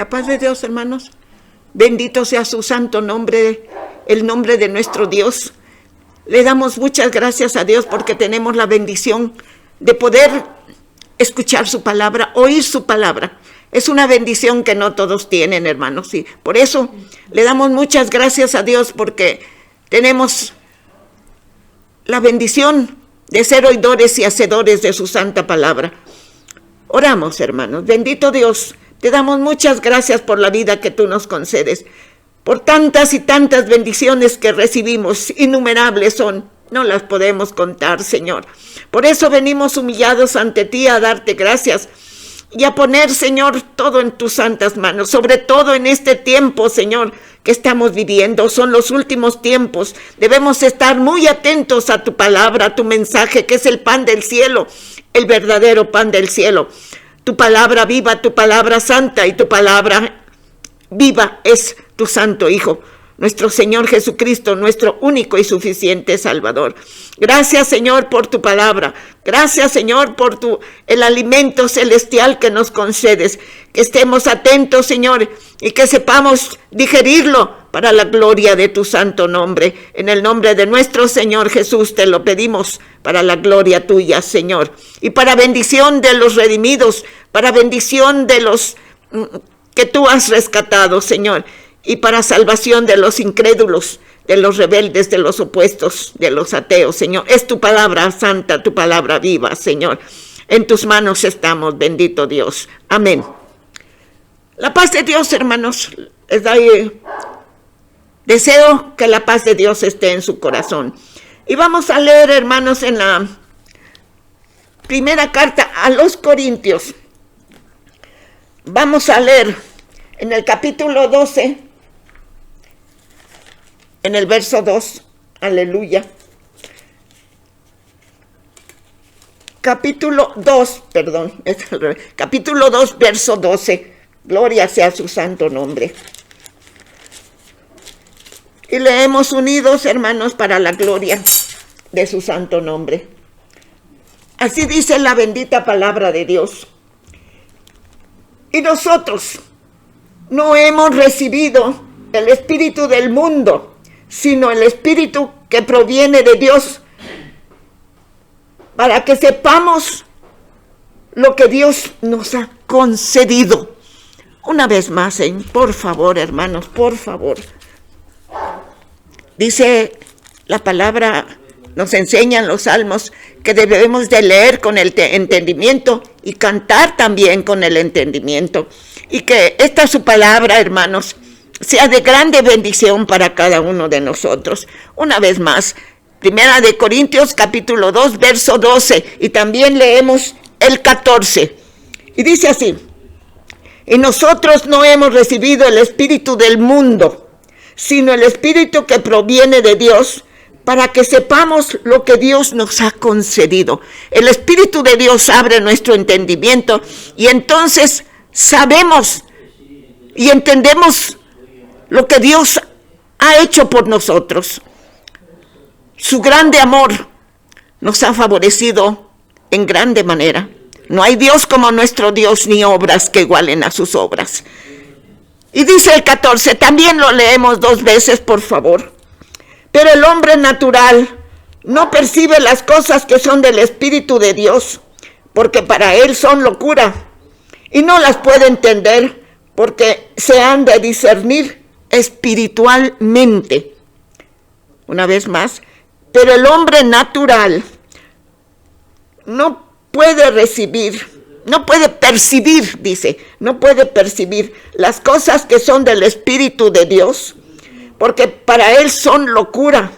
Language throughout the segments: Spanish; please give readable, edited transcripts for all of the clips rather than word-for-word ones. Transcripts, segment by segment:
La paz de Dios, hermanos. Bendito sea su santo nombre, el nombre de nuestro Dios. Le damos muchas gracias a Dios porque tenemos la bendición de poder escuchar su palabra, oír su palabra. Es una bendición que no todos tienen, hermanos. Y por eso le damos muchas gracias a Dios porque tenemos la bendición de ser oidores y hacedores de su santa palabra. Oramos, hermanos. Bendito Dios, te damos muchas gracias por la vida que tú nos concedes, por tantas y tantas bendiciones que recibimos, innumerables son, no las podemos contar, Señor. Por eso venimos humillados ante ti a darte gracias y a poner, Señor, todo en tus santas manos, sobre todo en este tiempo, Señor, que estamos viviendo. Son los últimos tiempos. Debemos estar muy atentos a tu palabra, a tu mensaje, que es el pan del cielo, el verdadero pan del cielo. Tu palabra viva, tu palabra santa y tu palabra viva es tu santo Hijo, nuestro Señor Jesucristo, nuestro único y suficiente Salvador. Gracias, Señor, por tu palabra. Gracias, Señor, por el alimento celestial que nos concedes. Que estemos atentos, Señor, y que sepamos digerirlo para la gloria de tu santo nombre. En el nombre de nuestro Señor Jesús te lo pedimos, para la gloria tuya, Señor. Y para bendición de los redimidos, para bendición de los que tú has rescatado, Señor. Y para salvación de los incrédulos, de los rebeldes, de los opuestos, de los ateos, Señor. Es tu palabra santa, tu palabra viva, Señor. En tus manos estamos, bendito Dios. Amén. La paz de Dios, hermanos, les doy, deseo que la paz de Dios esté en su corazón. Y vamos a leer, hermanos, en la primera carta a los Corintios. Vamos a leer en el capítulo 12, en el verso 2, aleluya. Capítulo 2, verso 12, gloria sea su santo nombre. Y leemos unidos, hermanos, para la gloria de su santo nombre. Así dice la bendita palabra de Dios. Y nosotros no hemos recibido el espíritu del mundo, sino el espíritu que proviene de Dios, para que sepamos lo que Dios nos ha concedido. Una vez más, por favor, hermanos, por favor. Dice la palabra, nos enseñan los salmos, que debemos de leer con el entendimiento y cantar también con el entendimiento. Y que esta su palabra, hermanos, sea de grande bendición para cada uno de nosotros. Una vez más, Primera de Corintios, capítulo 2, verso 12, y también leemos el 14. Y dice así: y nosotros no hemos recibido el espíritu del mundo, sino el espíritu que proviene de Dios, para que sepamos lo que Dios nos ha concedido. El Espíritu de Dios abre nuestro entendimiento y entonces sabemos y entendemos lo que Dios ha hecho por nosotros. Su grande amor nos ha favorecido en grande manera. No hay Dios como nuestro Dios, ni obras que igualen a sus obras. Y dice el 14, también lo leemos 2 veces, por favor. Pero el hombre natural no percibe las cosas que son del Espíritu de Dios, porque para él son locura, y no las puede entender, porque se han de discernir espiritualmente. Una vez más, pero el hombre natural no puede percibir las cosas que son del Espíritu de Dios, porque para él son locura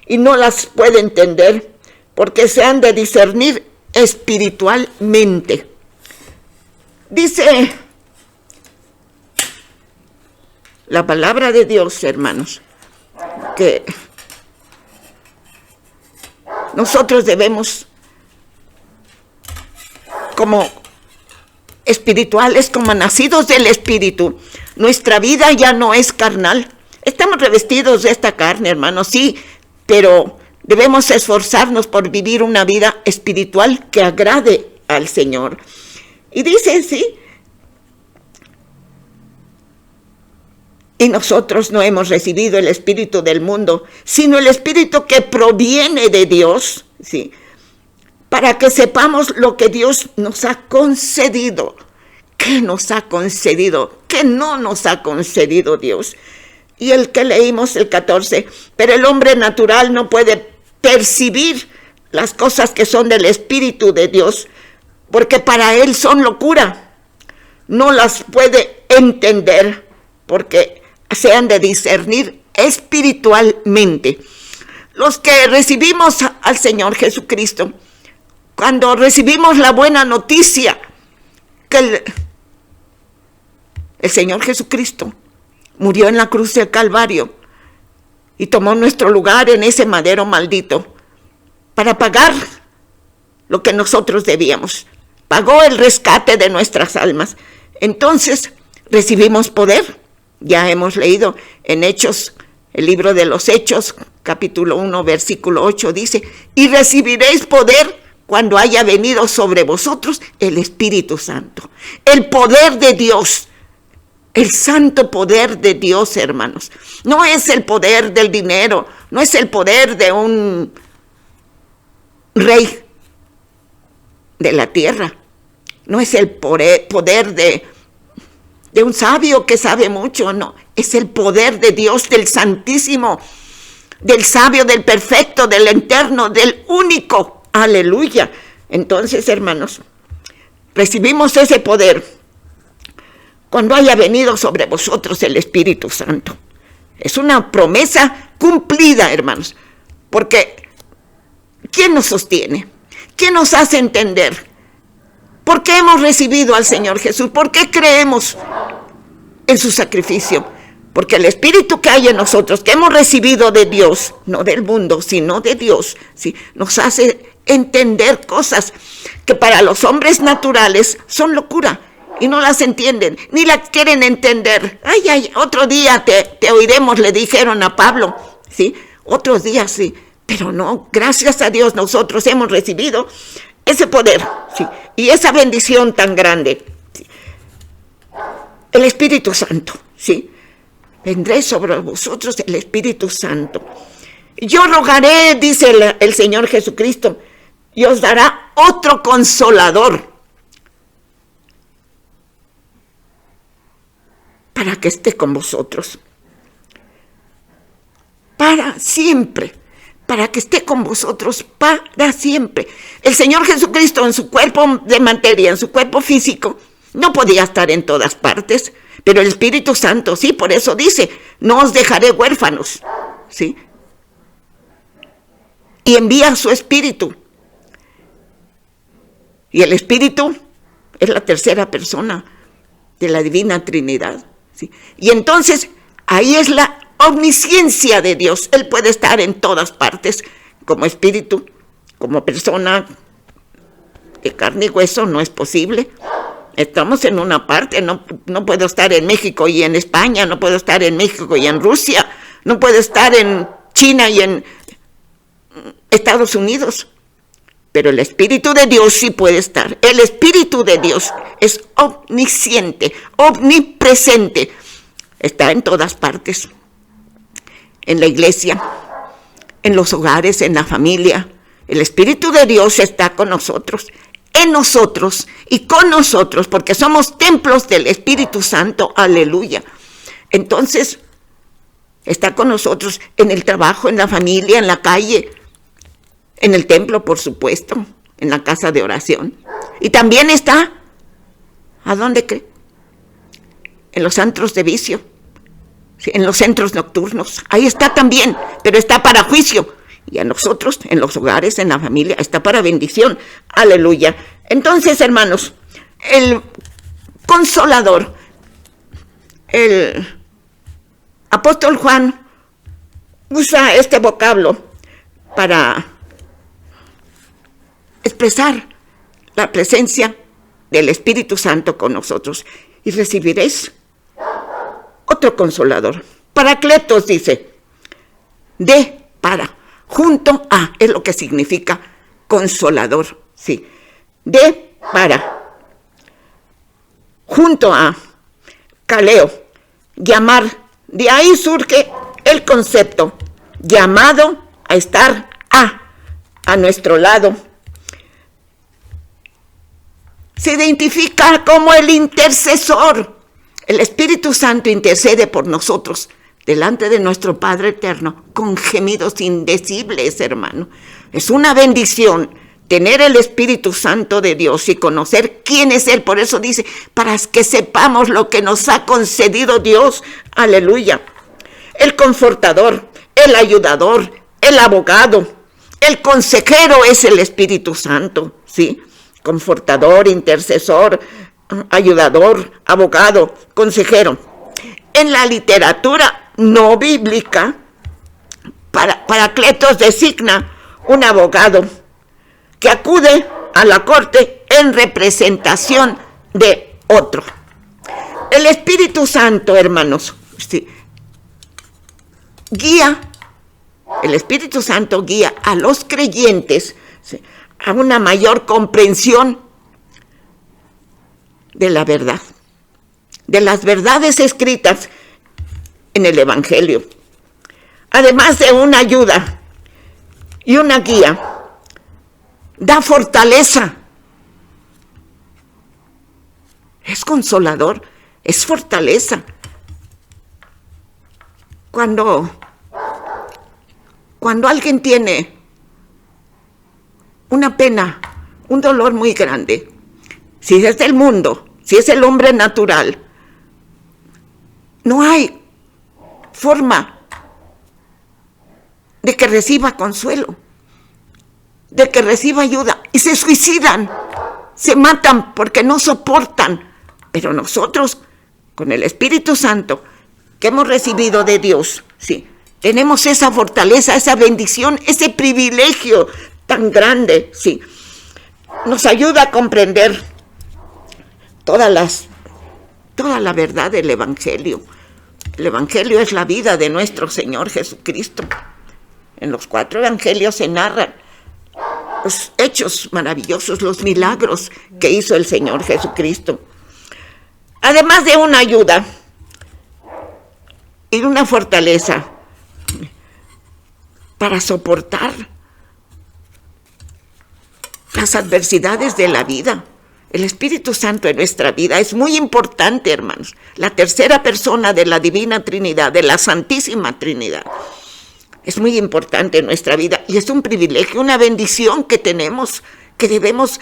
y no las puede entender, porque se han de discernir espiritualmente. Dice la palabra de Dios, hermanos, que nosotros debemos, como espirituales, como nacidos del Espíritu, nuestra vida ya no es carnal. Estamos revestidos de esta carne, hermanos, sí, pero debemos esforzarnos por vivir una vida espiritual que agrade al Señor. Y dice, sí, Y nosotros no hemos recibido el espíritu del mundo, sino el espíritu que proviene de Dios, ¿sí? Para que sepamos lo que Dios nos ha concedido. ¿Qué nos ha concedido? ¿Qué no nos ha concedido Dios? Y el que leímos, el 14, pero el hombre natural no puede percibir las cosas que son del espíritu de Dios, porque para él son locura. No las puede entender, porque se han de discernir espiritualmente. Los que recibimos al Señor Jesucristo, cuando recibimos la buena noticia que el Señor Jesucristo murió en la cruz del Calvario y tomó nuestro lugar en ese madero maldito para pagar lo que nosotros debíamos, pagó el rescate de nuestras almas. Entonces recibimos poder. Ya hemos leído en Hechos, el libro de los Hechos, capítulo 1, versículo 8, dice, y recibiréis poder cuando haya venido sobre vosotros el Espíritu Santo. El poder de Dios, el santo poder de Dios, hermanos. No es el poder del dinero, no es el poder de un rey de la tierra, no es el poder de un sabio que sabe mucho, no, es el poder de Dios, del Santísimo, del sabio, del perfecto, del eterno, del único. Aleluya. Entonces, hermanos, recibimos ese poder cuando haya venido sobre vosotros el Espíritu Santo. Es una promesa cumplida, hermanos, porque ¿quién nos sostiene? ¿Quién nos hace entender? ¿Por qué hemos recibido al Señor Jesús? ¿Por qué creemos en su sacrificio? Porque el Espíritu que hay en nosotros, que hemos recibido de Dios, no del mundo, sino de Dios, ¿sí?, nos hace entender cosas que para los hombres naturales son locura y no las entienden, ni las quieren entender. Ay, otro día te oiremos, le dijeron a Pablo, ¿sí? Otros días, sí, pero no, gracias a Dios nosotros hemos recibido ese poder, sí, y esa bendición tan grande, ¿sí? El Espíritu Santo, ¿sí? Vendré sobre vosotros el Espíritu Santo. Yo rogaré, dice el Señor Jesucristo, y os dará otro consolador para que esté con vosotros para siempre, para que esté con vosotros para siempre. El Señor Jesucristo en su cuerpo de materia, en su cuerpo físico, no podía estar en todas partes, pero el Espíritu Santo sí, por eso dice, no os dejaré huérfanos, ¿sí? Y envía su Espíritu. Y el Espíritu es la tercera persona de la Divina Trinidad, ¿sí? Y entonces ahí es la omnisciencia de Dios. Él puede estar en todas partes, como Espíritu, como persona de carne y hueso, no es posible. Estamos en una parte, no puedo estar en México y en España, no puedo estar en México y en Rusia, no puedo estar en China y en Estados Unidos. Pero el Espíritu de Dios sí puede estar. El Espíritu de Dios es omnisciente, omnipresente. Está en todas partes. En la iglesia, en los hogares, en la familia. El Espíritu de Dios está con nosotros, en nosotros y con nosotros, porque somos templos del Espíritu Santo. Aleluya. Entonces, está con nosotros en el trabajo, en la familia, en la calle, en el templo, por supuesto, en la casa de oración. Y también está, ¿a dónde cree? En los antros de vicio, en los centros nocturnos. Ahí está también, pero está para juicio. Y a nosotros, en los hogares, en la familia, está para bendición. Aleluya. Entonces, hermanos, el Consolador, el apóstol Juan usa este vocablo para expresar la presencia del Espíritu Santo con nosotros. Y recibiréis otro Consolador. Paracletos dice, para, junto a, es lo que significa Consolador, sí. Para, junto a, Kaleo, llamar De ahí surge el concepto llamado a estar a nuestro lado. Se identifica como el intercesor. El Espíritu Santo intercede por nosotros delante de nuestro Padre Eterno con gemidos indecibles, hermano. Es una bendición tener el Espíritu Santo de Dios y conocer quién es Él. Por eso dice, para que sepamos lo que nos ha concedido Dios. Aleluya. El confortador, el ayudador, el abogado, el consejero es el Espíritu Santo, ¿sí? Confortador, intercesor, ayudador, abogado, consejero. En la literatura no bíblica, Paracletos designa un abogado que acude a la corte en representación de otro. El Espíritu Santo, hermanos, sí, el Espíritu Santo guía a los creyentes, ¿sí?, a una mayor comprensión de la verdad, de las verdades escritas en el Evangelio. Además de una ayuda y una guía, da fortaleza. Es consolador, es fortaleza. Cuando alguien tiene una pena, un dolor muy grande, si es del mundo, si es el hombre natural, no hay forma de que reciba consuelo, de que reciba ayuda, y se suicidan, se matan porque no soportan. Pero nosotros, con el Espíritu Santo que hemos recibido de Dios, sí, tenemos esa fortaleza, esa bendición, ese privilegio tan grande, sí. Nos ayuda a comprender toda la verdad del Evangelio. El Evangelio es la vida de nuestro Señor Jesucristo. En los 4 evangelios se narran los hechos maravillosos, los milagros que hizo el Señor Jesucristo. Además de una ayuda y una fortaleza para soportar las adversidades de la vida. El Espíritu Santo en nuestra vida es muy importante, hermanos. La tercera persona de la Divina Trinidad, de la Santísima Trinidad, es muy importante en nuestra vida y es un privilegio, una bendición que tenemos, que debemos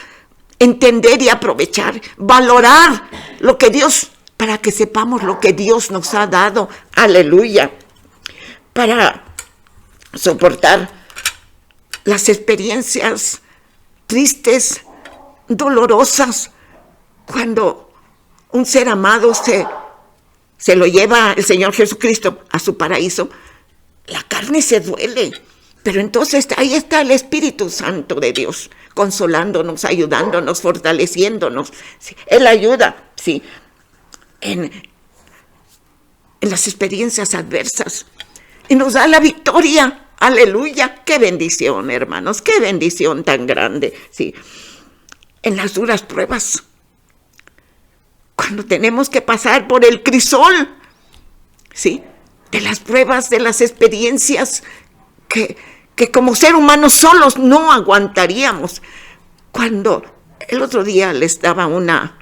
entender y aprovechar, valorar lo que Dios, para que sepamos lo que Dios nos ha dado. Aleluya. Para soportar las experiencias tristes, dolorosas, cuando un ser amado se lo lleva el Señor Jesucristo a su paraíso, la carne se duele, pero entonces ahí está el Espíritu Santo de Dios, consolándonos, ayudándonos, fortaleciéndonos. Sí, Él ayuda, sí, en las experiencias adversas y nos da la victoria. Aleluya, qué bendición, hermanos, qué bendición tan grande, sí. En las duras pruebas, cuando tenemos que pasar por el crisol, sí, de las pruebas, de las experiencias que como ser humanos solos no aguantaríamos. Cuando el otro día les daba una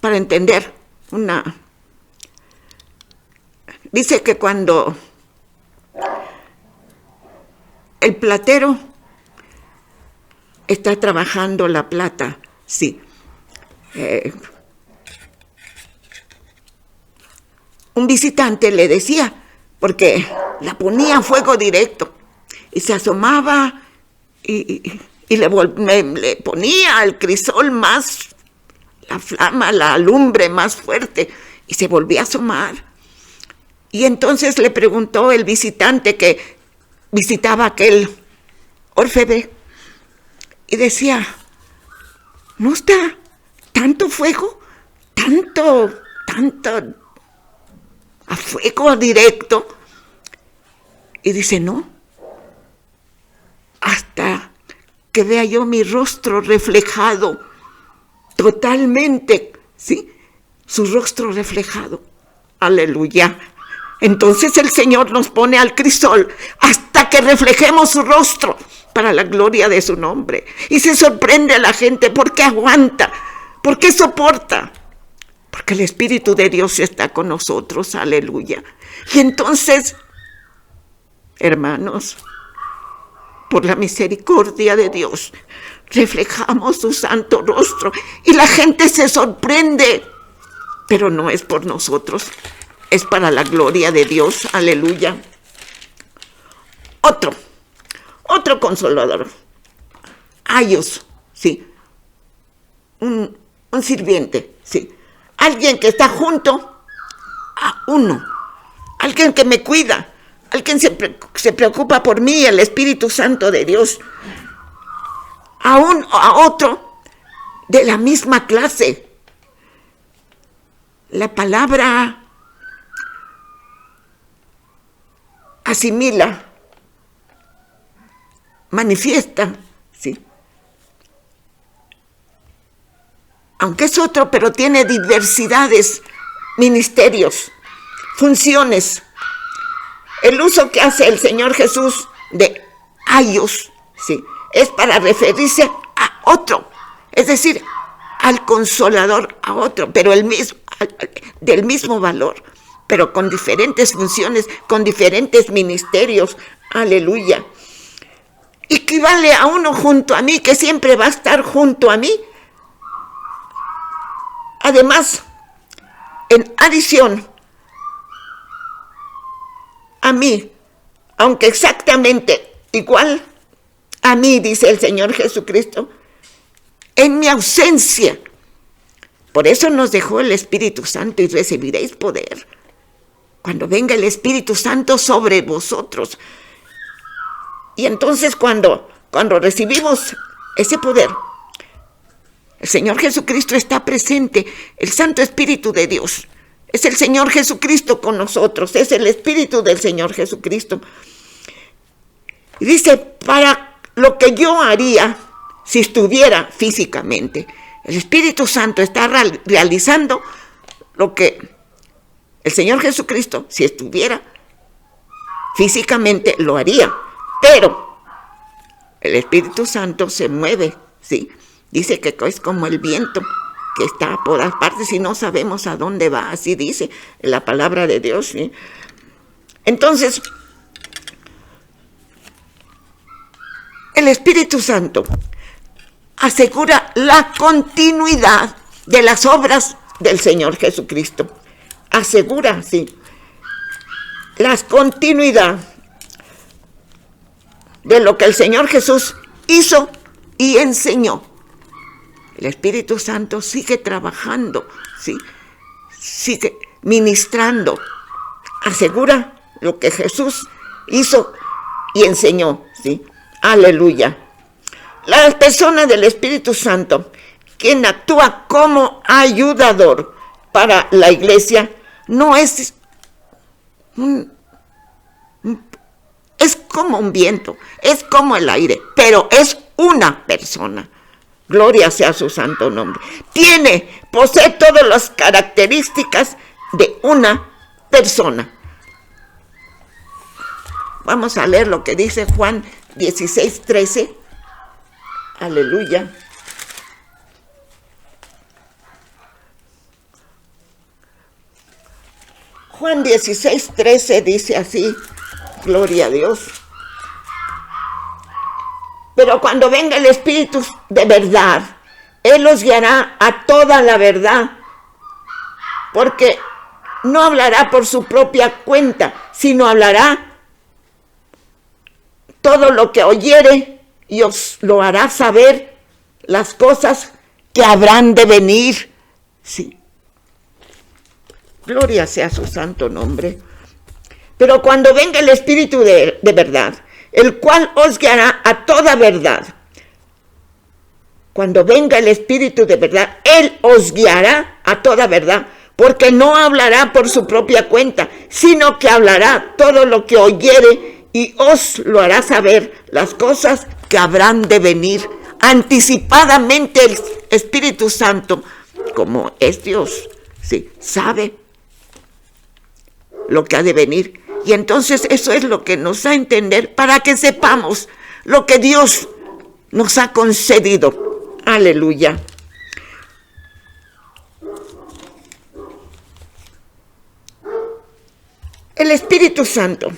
para entender, dice que cuando el platero está trabajando la plata, sí, un visitante le decía, porque la ponía a fuego directo, y se asomaba y le ponía al crisol más, la flama, la lumbre más fuerte, y se volvía a asomar. Y entonces le preguntó el visitante que visitaba aquel orfebre, y decía, ¿no está tanto fuego? ¿Tanto a fuego directo? Y dice, no, hasta que vea yo mi rostro reflejado totalmente, ¿sí?, su rostro reflejado. Aleluya. Entonces el Señor nos pone al crisol hasta que reflejemos su rostro para la gloria de su nombre. Y se sorprende a la gente porque aguanta, porque soporta, porque el Espíritu de Dios está con nosotros. Aleluya. Y entonces, hermanos, por la misericordia de Dios, reflejamos su santo rostro y la gente se sorprende, pero no es por nosotros, es para la gloria de Dios. Aleluya. Otro consolador. Ayos, sí. Un sirviente, sí. Alguien que está junto a uno. Alguien que me cuida. Alguien se preocupa por mí, el Espíritu Santo de Dios. A otro de la misma clase. La palabra asimila, manifiesta, sí. Aunque es otro, pero tiene diversidades, ministerios, funciones. El uso que hace el Señor Jesús de ayos, sí, es para referirse a otro, es decir, al Consolador, a otro, pero del mismo valor, pero con diferentes funciones, con diferentes ministerios. Aleluya. Equivale a uno junto a mí, que siempre va a estar junto a mí. Además, en adición a mí, aunque exactamente igual a mí, dice el Señor Jesucristo, en mi ausencia. Por eso nos dejó el Espíritu Santo: y recibiréis poder cuando venga el Espíritu Santo sobre vosotros. Y entonces cuando recibimos ese poder, el Señor Jesucristo está presente, el Santo Espíritu de Dios. Es el Señor Jesucristo con nosotros, es el Espíritu del Señor Jesucristo. Y dice, para lo que yo haría si estuviera físicamente. El Espíritu Santo está realizando lo que el Señor Jesucristo, si estuviera físicamente, lo haría. Pero el Espíritu Santo se mueve, ¿sí? Dice que es como el viento que está por todas partes y no sabemos a dónde va. Así dice la palabra de Dios, ¿sí? Entonces, el Espíritu Santo asegura la continuidad de las obras del Señor Jesucristo. Asegura, sí, la continuidad de lo que el Señor Jesús hizo y enseñó. El Espíritu Santo sigue trabajando, ¿sí? Sigue ministrando. Asegura lo que Jesús hizo y enseñó, ¿sí? Aleluya. La persona del Espíritu Santo, quien actúa como ayudador para la iglesia, no es es como un viento, es como el aire, pero es una persona. Gloria sea su santo nombre. Posee todas las características de una persona. Vamos a leer lo que dice Juan 16:13. Aleluya. Juan 16:13 dice así, gloria a Dios. Pero cuando venga el Espíritu de verdad, Él os guiará a toda la verdad, porque no hablará por su propia cuenta, sino hablará todo lo que oyere y os lo hará saber las cosas que habrán de venir. Sí. Gloria sea su santo nombre. Pero cuando venga el Espíritu de verdad, el cual os guiará a toda verdad. Cuando venga el Espíritu de verdad, Él os guiará a toda verdad, porque no hablará por su propia cuenta, sino que hablará todo lo que oyere y os lo hará saber las cosas que habrán de venir. Anticipadamente Espíritu Santo, como es Dios, sí, sabe lo que ha de venir. Y entonces eso es lo que nos da a entender para que sepamos lo que Dios nos ha concedido. Aleluya. El Espíritu Santo,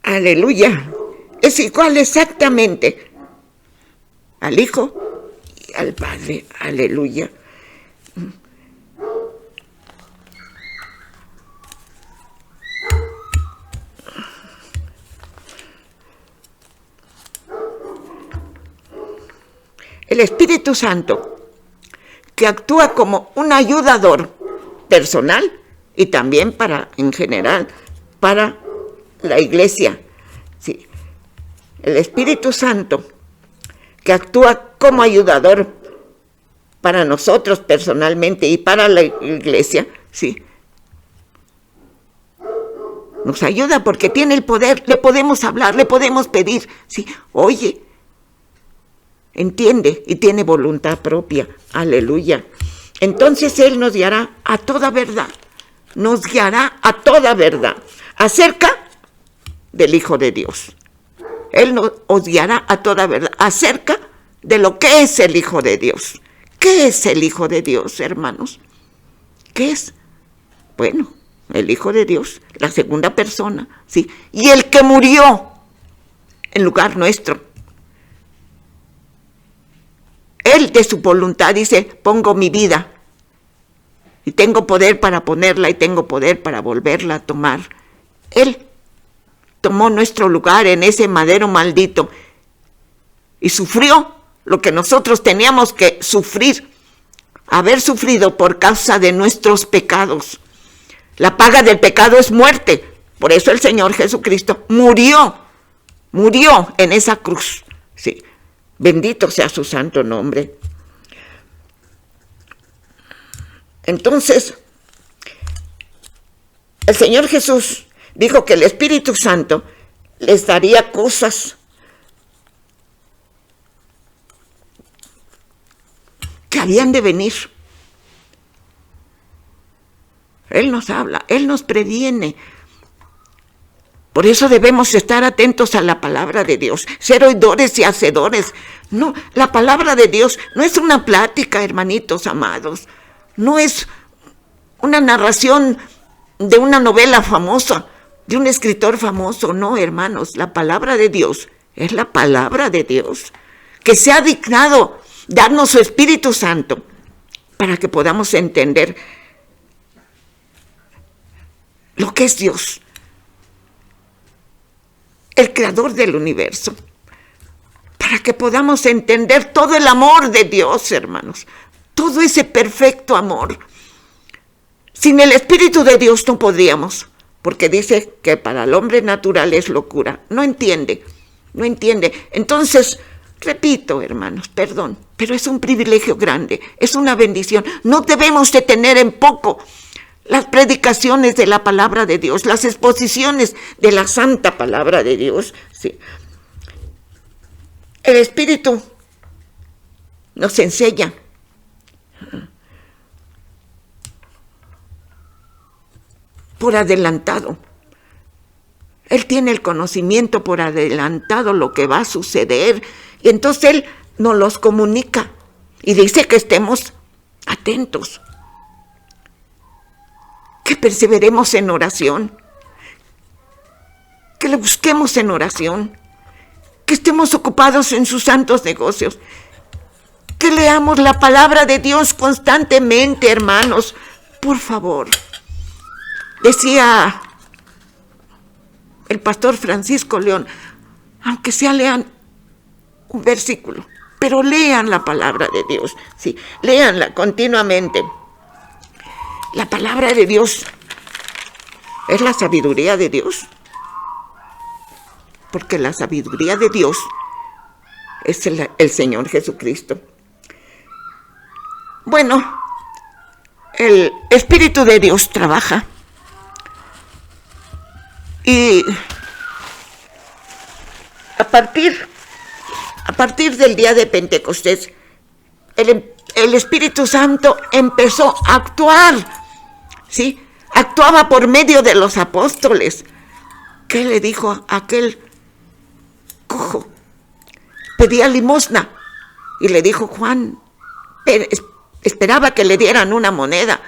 aleluya, es igual exactamente al Hijo y al Padre. Aleluya. El Espíritu Santo, que actúa como un ayudador personal y también en general, para la iglesia. Sí. El Espíritu Santo, que actúa como ayudador para nosotros personalmente y para la iglesia, sí. Nos ayuda porque tiene el poder, le podemos hablar, le podemos pedir, sí. Oye, entiende y tiene voluntad propia. Aleluya. Entonces Él nos guiará a toda verdad. Nos guiará a toda verdad acerca del Hijo de Dios. Él nos guiará a toda verdad acerca de lo que es el Hijo de Dios. ¿Qué es el Hijo de Dios, hermanos? ¿Qué es? Bueno, el Hijo de Dios, la segunda persona, ¿sí? Y el que murió en lugar nuestro. Él de su voluntad dice, pongo mi vida y tengo poder para ponerla y tengo poder para volverla a tomar. Él tomó nuestro lugar en ese madero maldito y sufrió lo que nosotros teníamos que sufrir, haber sufrido por causa de nuestros pecados. La paga del pecado es muerte. Por eso el Señor Jesucristo murió en esa cruz. Sí. Bendito sea su santo nombre. Entonces, el Señor Jesús dijo que el Espíritu Santo les daría cosas que habían de venir. Él nos habla, Él nos previene. Por eso debemos estar atentos a la palabra de Dios, ser oidores y hacedores. No, la palabra de Dios no es una plática, hermanitos amados. No es una narración de una novela famosa, de un escritor famoso. No, hermanos, la palabra de Dios es la palabra de Dios, que se ha dignado darnos su Espíritu Santo para que podamos entender lo que es Dios, el creador del universo, para que podamos entender todo el amor de Dios, hermanos, todo ese perfecto amor. Sin el Espíritu de Dios no podríamos, porque dice que para el hombre natural es locura. No entiende. Entonces, repito, hermanos, perdón, pero es un privilegio grande, es una bendición. No debemos de tener en poco las predicaciones de la palabra de Dios, las exposiciones de la santa palabra de Dios. Sí. El Espíritu nos enseña por adelantado. Él tiene el conocimiento por adelantado lo que va a suceder y entonces Él nos los comunica y dice que estemos atentos, que perseveremos en oración, que le busquemos en oración, que estemos ocupados en sus santos negocios, que leamos la palabra de Dios constantemente, hermanos, por favor. Decía el pastor Francisco León, aunque sea lean un versículo, pero lean la palabra de Dios, sí, léanla continuamente. La palabra de Dios es la sabiduría de Dios, porque la sabiduría de Dios es el Señor Jesucristo. Bueno, el Espíritu de Dios trabaja y a partir a partir del día de Pentecostés, el Espíritu Santo empezó a actuar, ¿sí? Actuaba por medio de los apóstoles. ¿Qué le dijo a aquel cojo? Pedía limosna y le dijo Juan, esperaba que le dieran una moneda.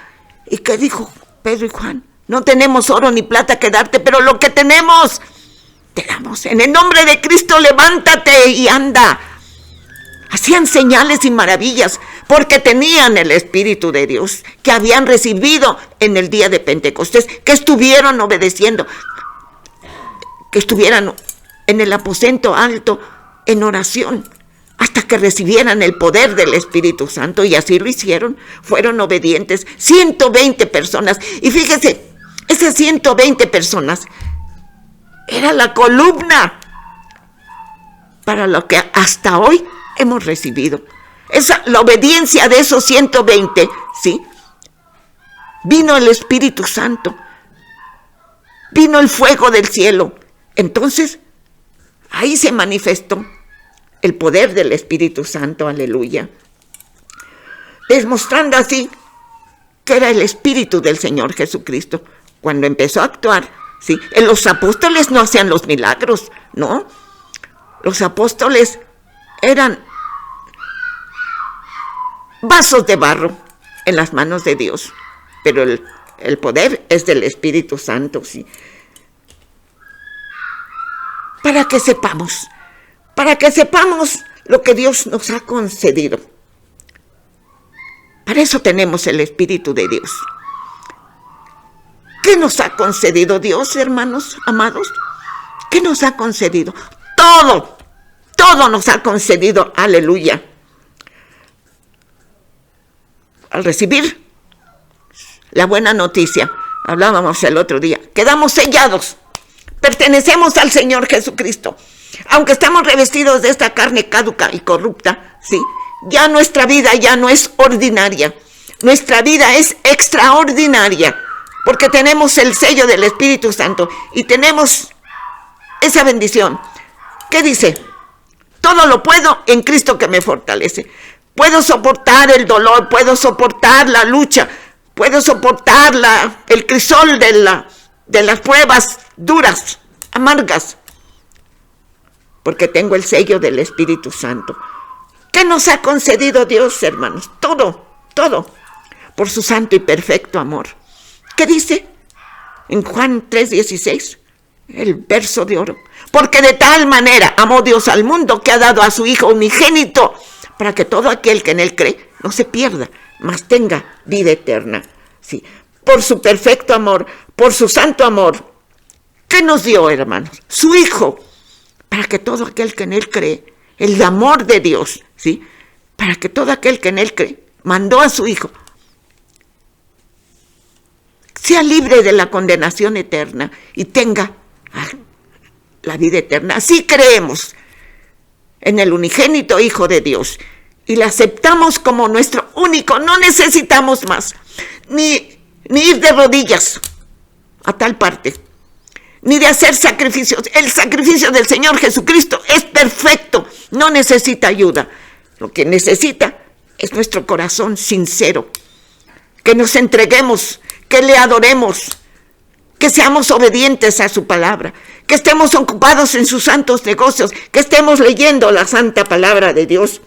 ¿Y qué dijo Pedro y Juan? No tenemos oro ni plata que darte, pero lo que tenemos te damos. En el nombre de Cristo, levántate y anda. Hacían señales y maravillas porque tenían el Espíritu de Dios que habían recibido en el día de Pentecostés, que estuvieron obedeciendo, que estuvieran en el aposento alto en oración hasta que recibieran el poder del Espíritu Santo, y así lo hicieron. Fueron obedientes 120 personas, y fíjese, esas 120 personas era la columna para lo que hasta hoy hemos recibido. La obediencia de esos 120, ¿sí? Vino el Espíritu Santo, vino el fuego del cielo. Entonces, ahí se manifestó el poder del Espíritu Santo, aleluya. Demostrando así que era el Espíritu del Señor Jesucristo. Cuando empezó a actuar, ¿sí? Los apóstoles no hacían los milagros, ¿no? Los apóstoles eran vasos de barro en las manos de Dios, pero el poder es del Espíritu Santo, ¿sí? Para que sepamos lo que Dios nos ha concedido. Para eso tenemos el Espíritu de Dios. ¿Qué nos ha concedido Dios, hermanos amados? ¿Qué nos ha concedido? Todo nos ha concedido, aleluya. Al recibir la buena noticia, hablábamos el otro día, quedamos sellados, pertenecemos al Señor Jesucristo. Aunque estamos revestidos de esta carne caduca y corrupta, ¿sí? Ya nuestra vida ya no es ordinaria, nuestra vida es extraordinaria, porque tenemos el sello del Espíritu Santo y tenemos esa bendición. ¿Qué dice? Todo lo puedo en Cristo que me fortalece. Puedo soportar el dolor, puedo soportar la lucha, puedo soportar el crisol de las pruebas duras, amargas, porque tengo el sello del Espíritu Santo. ¿Qué nos ha concedido Dios, hermanos? Todo, por su santo y perfecto amor. ¿Qué dice? En Juan 3:16, el verso de oro. Porque de tal manera amó Dios al mundo que ha dado a su Hijo unigénito, para que todo aquel que en él cree no se pierda, mas tenga vida eterna. Sí, por su perfecto amor, por su santo amor. ¿Qué nos dio, hermanos? Su Hijo, para que todo aquel que en él cree, el amor de Dios, ¿sí? Para que todo aquel que en él cree, mandó a su Hijo, sea libre de la condenación eterna y tenga la vida eterna. Así creemos en el unigénito Hijo de Dios y le aceptamos como nuestro único. No necesitamos más, ni ir de rodillas a tal parte, ni de hacer sacrificios. El sacrificio del Señor Jesucristo es perfecto, no necesita ayuda. Lo que necesita es nuestro corazón sincero, que nos entreguemos, que le adoremos, que seamos obedientes a su palabra, que estemos ocupados en sus santos negocios, que estemos leyendo la santa palabra de Dios.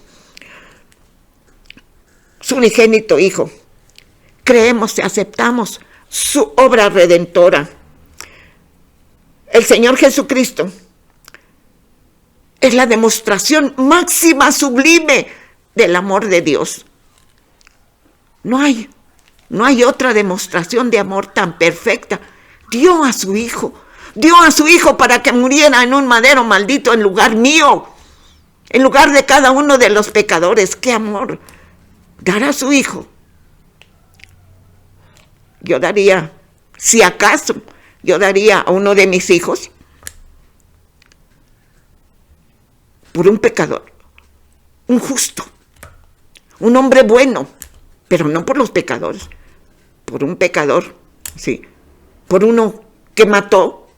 Su unigénito Hijo, creemos y aceptamos su obra redentora. El Señor Jesucristo es la demostración máxima, sublime del amor de Dios. No hay otra demostración de amor tan perfecta. Dio a su Hijo para que muriera en un madero maldito en lugar mío, en lugar de cada uno de los pecadores. ¡Qué amor! Dar a su Hijo. Yo daría, si acaso, a uno de mis hijos por un pecador, un justo, un hombre bueno, pero no por los pecadores, por un pecador, sí, por uno que mató,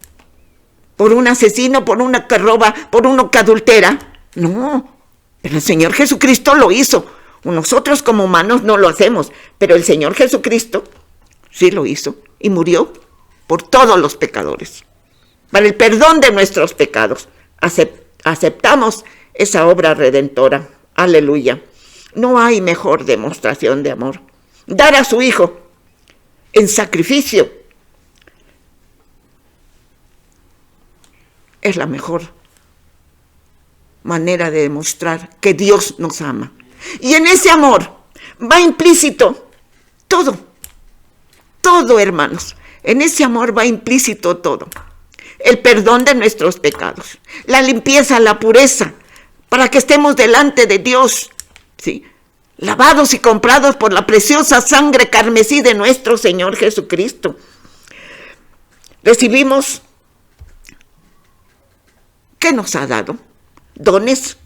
por un asesino, por uno que roba, por uno que adultera. No, Pero el Señor Jesucristo lo hizo. Nosotros como humanos no lo hacemos, pero el Señor Jesucristo sí lo hizo y murió por todos los pecadores, para el perdón de nuestros pecados. Aceptamos esa obra redentora. Aleluya. No hay mejor demostración de amor. Dar a su Hijo en sacrificio es la mejor manera de demostrar que Dios nos ama. Y en ese amor va implícito todo, hermanos. En ese amor va implícito todo. El perdón de nuestros pecados, la limpieza, la pureza, para que estemos delante de Dios, ¿sí? Lavados y comprados por la preciosa sangre carmesí de nuestro Señor Jesucristo. Recibimos, ¿qué nos ha dado? Dones.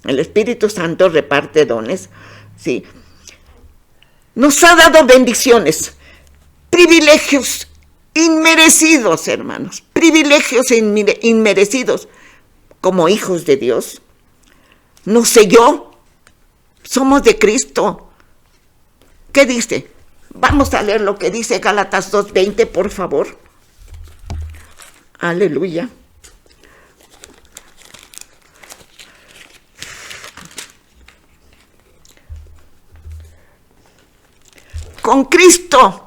El Espíritu Santo reparte dones, ¿sí? Nos ha dado bendiciones, privilegios inmerecidos, hermanos, privilegios inmerecidos como hijos de Dios. Nos selló, somos de Cristo. ¿Qué dice? Vamos a leer lo que dice Gálatas 2:20, por favor. Aleluya. Con Cristo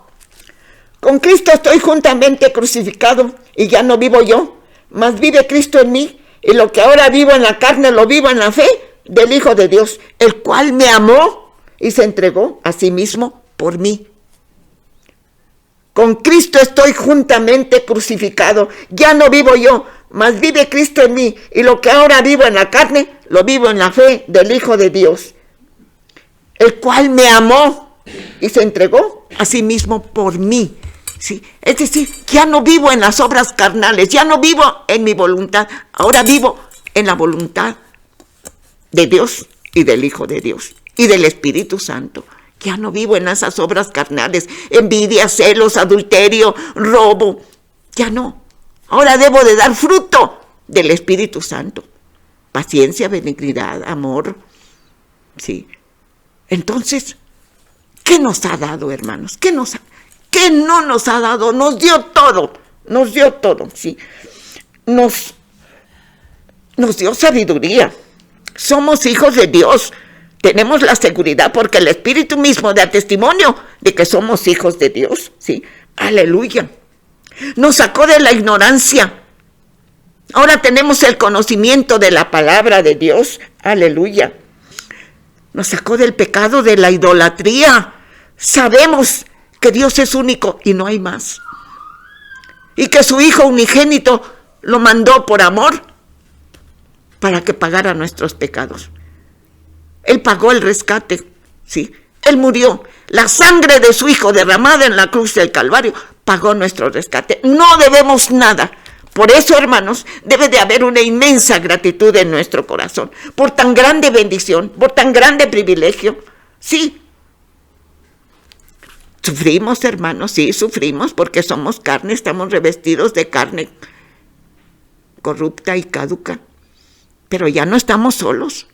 estoy juntamente crucificado y ya no vivo yo, mas vive Cristo en mí, y lo que ahora vivo en la carne lo vivo en la fe del Hijo de Dios, el cual me amó y se entregó a sí mismo por mí. Con Cristo estoy juntamente crucificado, ya no vivo yo, mas vive Cristo en mí, y lo que ahora vivo en la carne lo vivo en la fe del Hijo de Dios, el cual me amó y se entregó a sí mismo por mí. ¿Sí? Es decir, ya no vivo en las obras carnales, ya no vivo en mi voluntad, ahora vivo en la voluntad de Dios y del Hijo de Dios y del Espíritu Santo. Ya no vivo en esas obras carnales, envidia, celos, adulterio, robo. Ya no. Ahora debo de dar fruto del Espíritu Santo. Paciencia, benignidad, amor. Sí. Entonces, ¿qué nos ha dado, hermanos? ¿Qué no nos ha dado? Nos dio todo, ¿sí? Nos dio sabiduría. Somos hijos de Dios. Tenemos la seguridad porque el Espíritu mismo da testimonio de que somos hijos de Dios, ¿sí? Aleluya. Nos sacó de la ignorancia. Ahora tenemos el conocimiento de la palabra de Dios. Aleluya. Nos sacó del pecado de la idolatría. Sabemos que Dios es único y no hay más. Y que su Hijo unigénito lo mandó por amor para que pagara nuestros pecados. Él pagó el rescate, ¿sí? Él murió. La sangre de su Hijo derramada en la cruz del Calvario pagó nuestro rescate. No debemos nada. Por eso, hermanos, debe de haber una inmensa gratitud en nuestro corazón por tan grande bendición, por tan grande privilegio. Sí. Sufrimos, hermanos, sí, sufrimos porque somos carne, estamos revestidos de carne corrupta y caduca. Pero ya no estamos solos.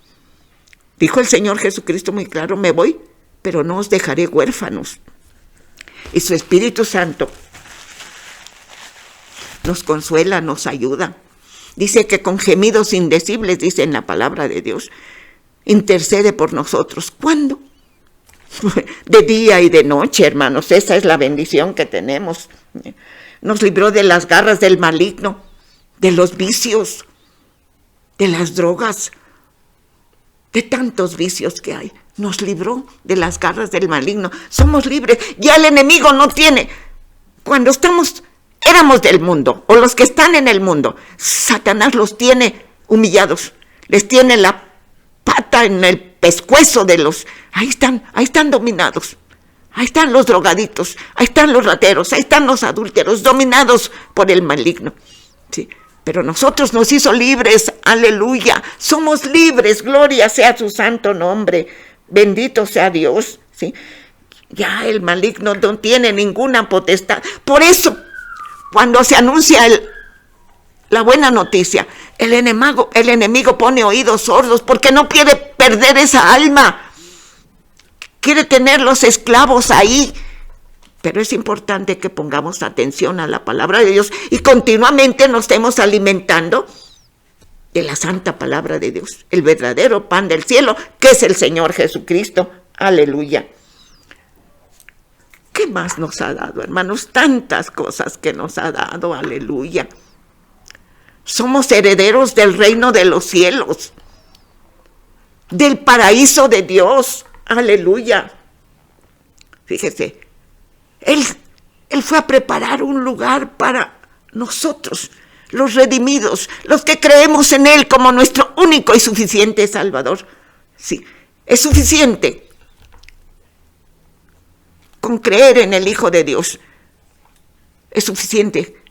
Dijo el Señor Jesucristo muy claro, me voy, pero no os dejaré huérfanos. Y su Espíritu Santo nos consuela, nos ayuda. Dice que con gemidos indecibles, dice en la palabra de Dios, intercede por nosotros. ¿Cuándo? De día y de noche, hermanos. Esa es la bendición que tenemos. Nos libró de las garras del maligno, de los vicios, de las drogas, de tantos vicios que hay. Nos libró de las garras del maligno. Somos libres. Ya el enemigo no tiene. Cuando éramos del mundo, o los que están en el mundo, Satanás los tiene humillados. Les tiene la pata en el pescuezo de los... Ahí están dominados. Ahí están los drogaditos. Ahí están los rateros. Ahí están los adúlteros, dominados por el maligno. Sí. Pero nosotros nos hizo libres, aleluya, somos libres, gloria sea su santo nombre, bendito sea Dios, ¿sí? Ya el maligno no tiene ninguna potestad. Por eso, cuando se anuncia la buena noticia. El enemigo pone oídos sordos porque no quiere perder esa alma. Quiere tener los esclavos ahí. Pero es importante que pongamos atención a la palabra de Dios y continuamente nos estemos alimentando de la santa palabra de Dios, el verdadero pan del cielo, que es el Señor Jesucristo. Aleluya. ¿Qué más nos ha dado, hermanos? Tantas cosas que nos ha dado. Aleluya. Somos herederos del reino de los cielos, del paraíso de Dios. Aleluya. Fíjese, Él fue a preparar un lugar para nosotros, los redimidos, los que creemos en Él como nuestro único y suficiente Salvador. Sí, es suficiente con creer en el Hijo de Dios. Es suficiente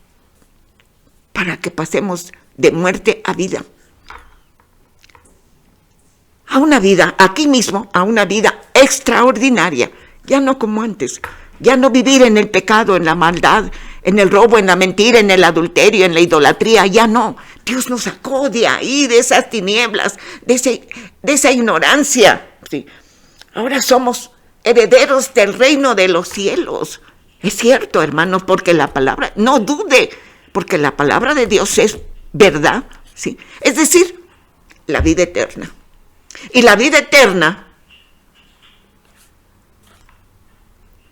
para que pasemos de muerte a vida. A una vida, aquí mismo, a una vida extraordinaria, ya no como antes. Ya no vivir en el pecado, en la maldad, en el robo, en la mentira, en el adulterio, en la idolatría, ya no. Dios nos sacó de ahí, de esas tinieblas, de esa ignorancia. Sí. Ahora somos herederos del reino de los cielos. Es cierto, hermanos, porque la palabra, no dude, porque la palabra de Dios es verdad. Sí. Es decir, la vida eterna. Y la vida eterna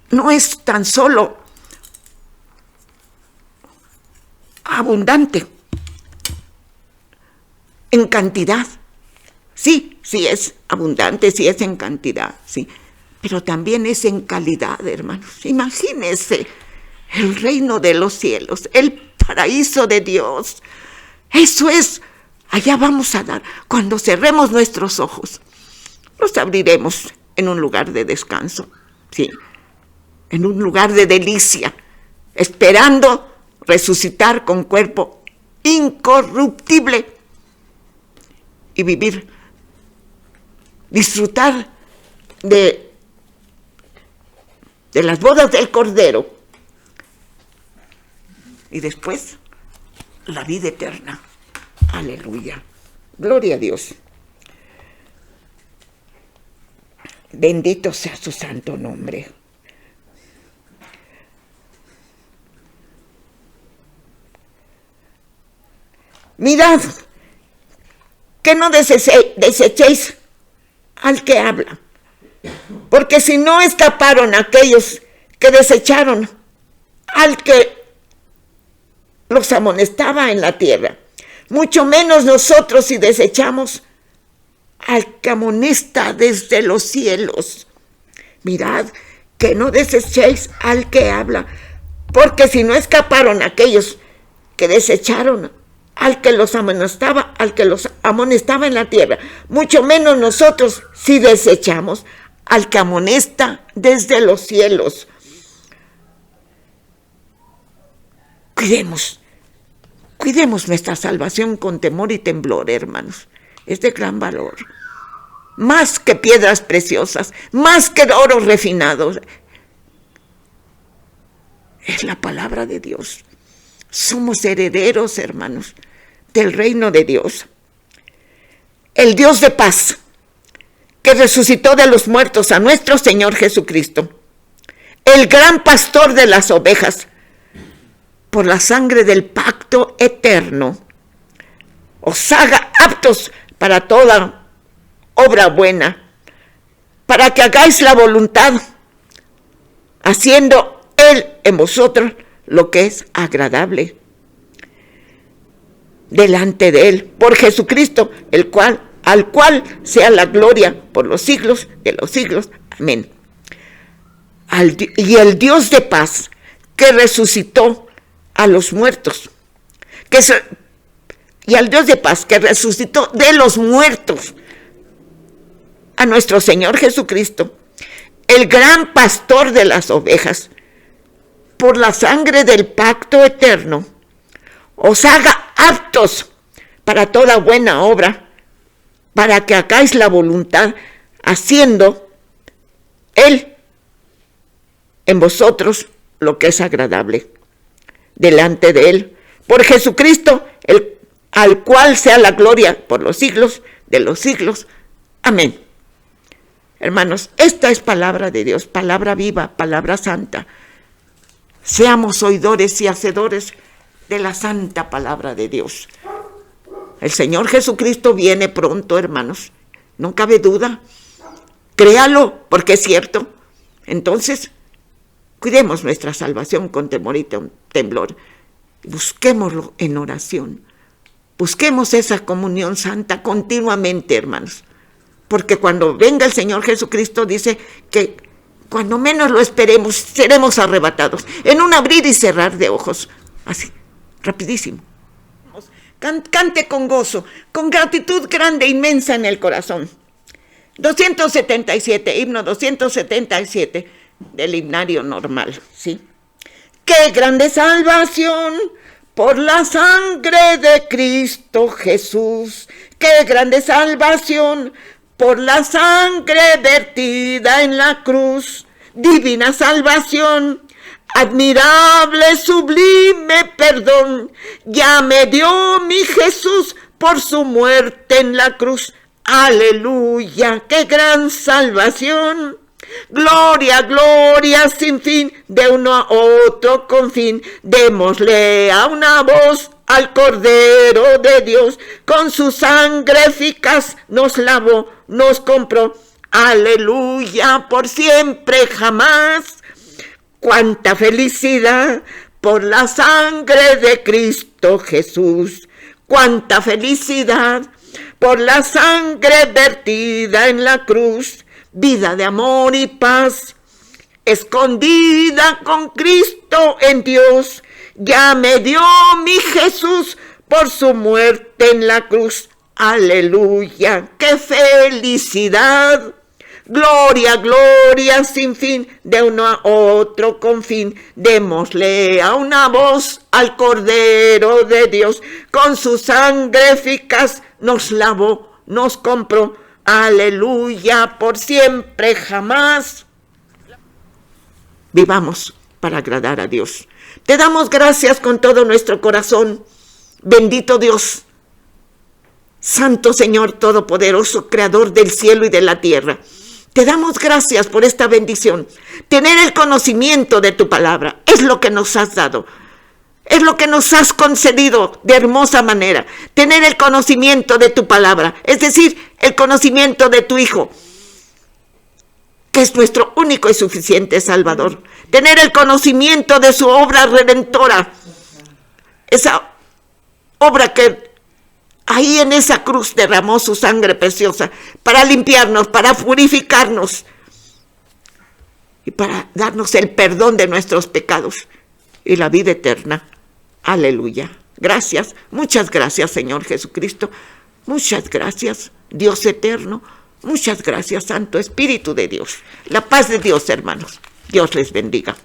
no es tan solo abundante en cantidad. Sí es abundante, sí es en cantidad, sí. Pero también es en calidad, hermanos. Imagínense el reino de los cielos, el paraíso de Dios. Eso es, allá vamos a dar. Cuando cerremos nuestros ojos, los abriremos en un lugar de descanso, sí. En un lugar de delicia, esperando resucitar con cuerpo incorruptible y vivir, disfrutar de las bodas del Cordero y después la vida eterna. Aleluya. Gloria a Dios. Bendito sea su santo nombre. Mirad, que no desechéis al que habla, porque si no escaparon aquellos que desecharon al que los amonestaba en la tierra, mucho menos nosotros si desechamos al que amonesta desde los cielos. Mirad, que no desechéis al que habla, porque si no escaparon aquellos que desecharon al que los amonestaba, en la tierra, mucho menos nosotros si desechamos al que amonesta desde los cielos. Cuidemos nuestra salvación con temor y temblor, hermanos. Es de gran valor. Más que piedras preciosas, más que oro refinado. Es la palabra de Dios. Somos herederos, hermanos, del reino de Dios. El Dios de paz, que resucitó de los muertos a nuestro Señor Jesucristo, el gran pastor de las ovejas, por la sangre del pacto eterno, os haga aptos para toda obra buena, para que hagáis la voluntad, haciendo Él en vosotros lo que es agradable delante de Él, por Jesucristo, al cual sea la gloria por los siglos de los siglos. Amén. Y el Dios de paz, que resucitó a los muertos, y al Dios de paz, que resucitó de los muertos a nuestro Señor Jesucristo, el gran pastor de las ovejas, por la sangre del pacto eterno, os haga aptos para toda buena obra, para que hagáis la voluntad, haciendo Él en vosotros lo que es agradable delante de Él, Por Jesucristo, al cual sea la gloria por los siglos de los siglos. Amén. Hermanos, esta es palabra de Dios, palabra viva, palabra santa. Seamos oidores y hacedores de la santa palabra de Dios. El Señor Jesucristo viene pronto, hermanos. No cabe duda. Créalo, porque es cierto. Entonces, cuidemos nuestra salvación con temor y temblor. Busquémoslo en oración. Busquemos esa comunión santa continuamente, hermanos. Porque cuando venga el Señor Jesucristo, dice que cuando menos lo esperemos, seremos arrebatados. En un abrir y cerrar de ojos. Así, rapidísimo. Cante con gozo, con gratitud grande, inmensa en el corazón. 277, himno 277 del himnario normal, ¿sí? ¡Qué grande salvación por la sangre de Cristo Jesús! ¡Qué grande salvación por la sangre vertida en la cruz! Divina salvación, admirable, sublime perdón, ya me dio mi Jesús por su muerte en la cruz. ¡Aleluya! ¡Qué gran salvación! Gloria, gloria sin fin, de uno a otro con fin. Démosle a una voz al Cordero de Dios. Con su sangre eficaz nos lavó, nos compró. ¡Aleluya! Por siempre jamás. ¡Cuánta felicidad por la sangre de Cristo Jesús! ¡Cuánta felicidad por la sangre vertida en la cruz! Vida de amor y paz, escondida con Cristo en Dios, ya me dio mi Jesús por su muerte en la cruz. ¡Aleluya! ¡Qué felicidad! Gloria, gloria sin fin, de uno a otro con fin. Démosle a una voz al Cordero de Dios. Con su sangre eficaz nos lavó, nos compró. Aleluya, por siempre jamás. Vivamos para agradar a Dios. Te damos gracias con todo nuestro corazón. Bendito Dios, Santo Señor Todopoderoso, Creador del cielo y de la tierra. Te damos gracias por esta bendición. Tener el conocimiento de tu palabra es lo que nos has dado. Es lo que nos has concedido de hermosa manera. Tener el conocimiento de tu palabra, es decir, el conocimiento de tu Hijo, que es nuestro único y suficiente Salvador. Tener el conocimiento de su obra redentora, esa obra que ahí en esa cruz derramó su sangre preciosa para limpiarnos, para purificarnos y para darnos el perdón de nuestros pecados y la vida eterna. Aleluya. Gracias, muchas gracias, Señor Jesucristo. Muchas gracias, Dios eterno. Muchas gracias, Santo Espíritu de Dios. La paz de Dios, hermanos. Dios les bendiga.